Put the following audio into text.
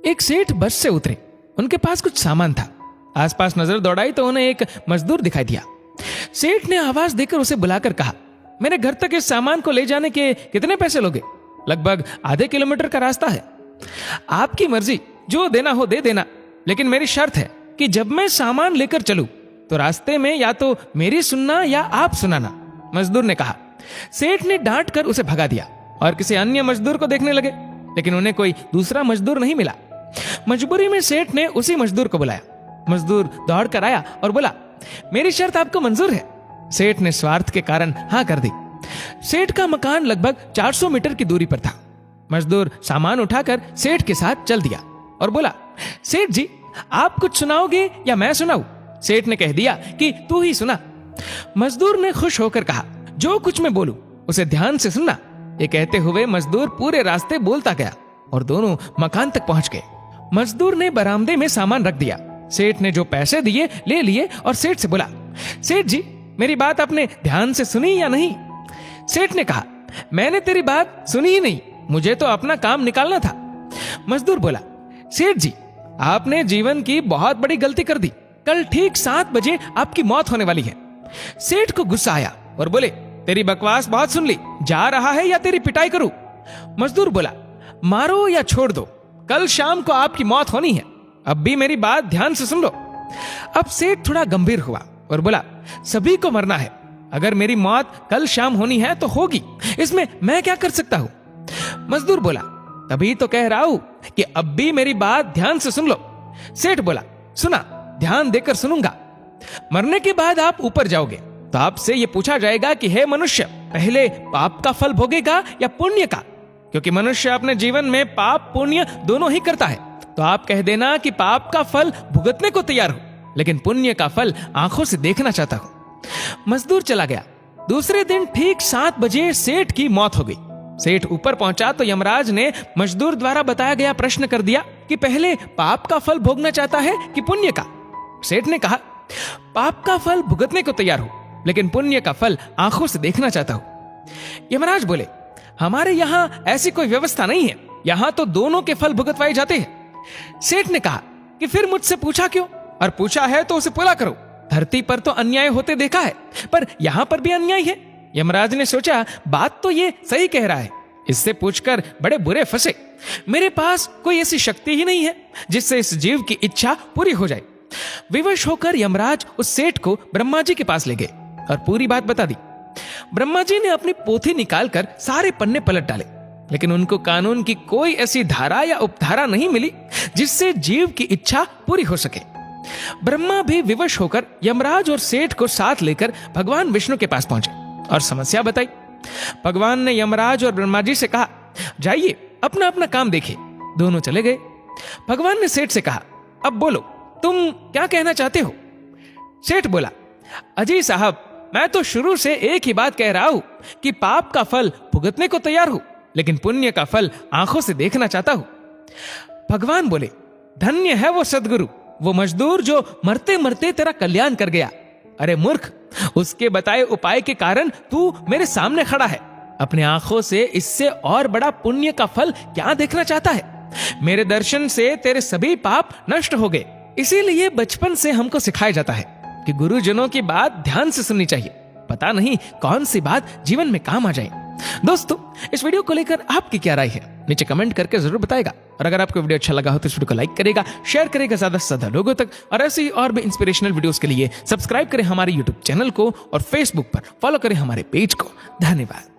एक सेठ बस से उतरे। उनके पास कुछ सामान था। आसपास नजर दौड़ाई तो उन्हें एक मजदूर दिखाई दिया। सेठ ने आवाज देकर उसे बुलाकर कहा, मेरे घर तक इस सामान को ले जाने के कितने पैसे लोगे? लगभग आधे किलोमीटर का रास्ता है। आपकी मर्जी, जो देना हो दे देना, लेकिन मेरी शर्त है कि जब मैं सामान लेकर चलूं तो रास्ते में या तो मेरी सुनना या आप सुनाना। मजदूर ने कहा। सेठ ने डांट कर उसे भगा दिया और किसी अन्य मजदूर को देखने लगे, लेकिन उन्हें कोई दूसरा मजदूर नहीं मिला। मजबूरी में सेठ ने उसी मजदूर को बुलाया। मजदूर दौड़ कर आया और बोला, मेरी शर्त आपको मंजूर है? सेठ ने स्वार्थ के कारण हाँ कर दी। सेठ का मकान लगभग 400 मीटर की दूरी पर था। मजदूर सामान उठाकर सेठ के साथ चल दिया और बोला, सेठ जी आप कुछ सुनाओगे या मैं सुनाऊं? सेठ ने कह दिया कि तू ही सुना। मजदूर ने खुश होकर कहा, जो कुछ मैं बोलूं उसे ध्यान से सुनना। ये कहते हुए मजदूर पूरे रास्ते बोलता गया और दोनों मकान तक पहुंच गए। मजदूर ने बरामदे में सामान रख दिया। सेठ ने जो पैसे दिए ले लिए और सेठ से बोला, सेठ जी मेरी बात आपने ध्यान से सुनी या नहीं? सेठ ने कहा, मैंने तेरी बात सुनी ही नहीं, मुझे तो अपना काम निकालना था। मजदूर बोला, सेठ जी आपने जीवन की बहुत बड़ी गलती कर दी। कल ठीक 7 बजे आपकी मौत होने वाली है। सेठ को गुस्सा आया और बोले, तेरी बकवास बहुत सुन ली, जा रहा है या तेरी पिटाई करूं? मजदूर बोला, मारो या छोड़ दो, कल शाम को आपकी मौत होनी है। अब भी मेरी बात ध्यान से सुन लो। अब सेठ थोड़ा गंभीर हुआ और बोला, सभी को मरना है। अगर मेरी मौत कल शाम होनी है तो होगी, इसमें मैं क्या कर सकता हूं? मजदूर बोला, तभी तो कह रहा हूं कि अब भी मेरी बात ध्यान से सुन लो। सेठ बोला, सुना, ध्यान देकर सुनूंगा। मरने के बाद आप ऊपर जाओगे तो आपसे यह पूछा जाएगा कि हे मनुष्य, पहले पाप का फल भोगेगा या पुण्य का? क्योंकि मनुष्य अपने जीवन में पाप पुण्य दोनों ही करता है। तो आप कह देना कि पाप का फल भुगतने को तैयार हो, लेकिन पुण्य का फल आंखों से देखना चाहता हूं। मजदूर चला गया। दूसरे दिन ठीक 7 बजे सेठ की मौत हो गई। सेठ ऊपर पहुंचा तो यमराज ने मजदूर द्वारा बताया गया प्रश्न कर दिया कि पहले पाप का फल भोगना चाहता है कि पुण्य का? सेठ ने कहा, पाप का फल भुगतने को तैयार हो, लेकिन पुण्य का फल आंखों से देखना चाहता हूं। यमराज बोले, हमारे यहां ऐसी कोई व्यवस्था नहीं है, यहां तो दोनों के फल भुगतवाए जाते हैं। सेठ ने कहा कि फिर मुझसे पूछा क्यों? और पूछा है तो उसे पूरा करो। धरती पर तो अन्याय होते देखा है, पर यहां पर भी अन्याय है। यमराज ने सोचा, बात तो ये सही कह रहा है, इससे पूछकर बड़े बुरे फंसे। मेरे पास कोई ऐसी शक्ति ही नहीं है जिससे इस जीव की इच्छा पूरी हो जाए। विवश होकर यमराज उस सेठ को ब्रह्मा जी के पास ले गए और पूरी बात बता दी। ब्रह्मा जी ने अपनी पोथी निकालकर सारे पन्ने पलट डाले, लेकिन उनको कानून की कोई ऐसी धारा या उपधारा नहीं मिली जिससे जीव की इच्छा पूरी हो सके। ब्रह्मा भी विवश होकर यमराज और सेठ को साथ लेकर भगवान विष्णु के पास पहुंचे और समस्या बताई। भगवान ने यमराज और ब्रह्मा जी से कहा, जाइए अपना अपना काम देखिए। दोनों चले गए। भगवान ने सेठ से कहा, अब बोलो, तुम क्या कहना चाहते हो? सेठ बोला, अजी साहब, मैं तो शुरू से एक ही बात कह रहा हूं कि पाप का फल भुगतने को तैयार हूं, लेकिन पुण्य का फल आंखों से देखना चाहता हूं। भगवान बोले, धन्य है वो सदगुरु, वो मजदूर जो मरते मरते तेरा कल्याण कर गया। अरे मूर्ख, उसके बताए उपाय के कारण तू मेरे सामने खड़ा है। अपने आंखों से इससे और बड़ा पुण्य का फल क्या देखना चाहता है? मेरे दर्शन से तेरे सभी पाप नष्ट हो गए। इसीलिए बचपन से हमको सिखाया जाता है कि गुरुजनों की बात ध्यान से सुननी चाहिए। पता नहीं कौन सी बात जीवन में काम आ जाए। दोस्तों, इस वीडियो को लेकर आपकी क्या राय है? नीचे कमेंट करके जरूर बताएगा। और अगर आपको वीडियो अच्छा लगा हो तो इस वीडियो को लाइक करेगा, शेयर करेगा ज्यादा से ज्यादा लोगों तक। और ऐसे ही और भी इंस्पिरेशनल वीडियोस के लिए सब्सक्राइब करें हमारे यूट्यूब चैनल को और फेसबुक पर फॉलो करें हमारे पेज को। धन्यवाद।